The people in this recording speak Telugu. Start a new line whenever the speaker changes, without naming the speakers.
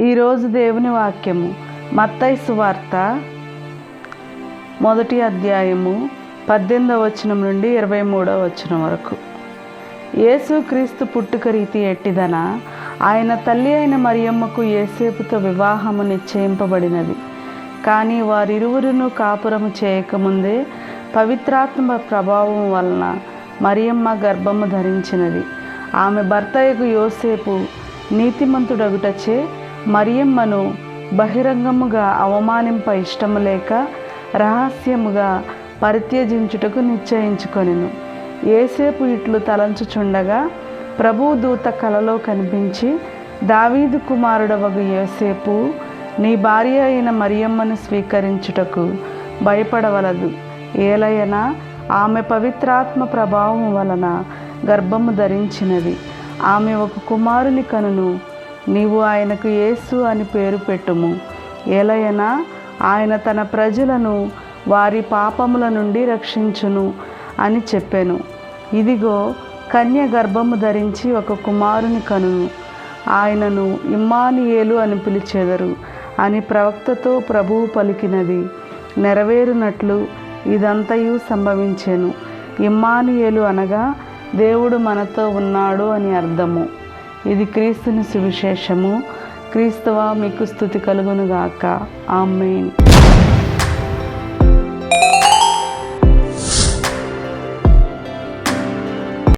ఈరోజు దేవుని వాక్యము మత్తయి సువార్త 1వ అధ్యాయము 18వ వచనం నుండి 23వ వచనం వరకు. యేసుక్రీస్తు పుట్టుక రీతి ఎట్టిదన ఆయన తల్లి అయిన మరియమ్మకు యోసేపుతో వివాహము నిశ్చయింపబడినది. కానీ వారిరువురును కాపురము చేయకముందే పవిత్రాత్మ ప్రభావం వలన మరియమ్మ గర్భము ధరించినది. ఆమె భర్తయగు యోసేపు నీతిమంతుడగుటచే మరియమ్మను బహిరంగముగా అవమానింప ఇష్టము లేక రహస్యముగా పరిత్యజించుటకు నిశ్చయించుకొనెను. యోసేపు ఇట్లు తలంచుచుండగా ప్రభువు దూత కలలో కనిపించి, దావీదు కుమారుడవగు యోసేపు, నీ భార్య అయిన మరియమ్మను స్వీకరించుటకు భయపడవలదు. ఏలయనా ఆమె పవిత్రాత్మ ప్రభావం వలన గర్భము ధరించినది. ఆమె ఒక కుమారుని కనును. నీవు ఆయనకు యేసు అని పేరు పెట్టుము. ఏలయనా ఆయన తన ప్రజలను వారి పాపముల నుండి రక్షించును అని చెప్పెను. ఇదిగో, కన్య గర్భము ధరించి ఒక కుమారుని కనును. ఆయనను ఇమ్మానుయేలు అని పిలిచెదరు అని ప్రవక్తతో ప్రభువు పలికినది నెరవేరునట్లు ఇదంతయు సంభవించెను. ఇమ్మానుయేలు అనగా దేవుడు మనతో ఉన్నాడు అని అర్థము. ఇది క్రీస్తుని సువిశేషము. క్రీస్తువా మీకు స్తుతి కలుగునుగాక. ఆమేన్.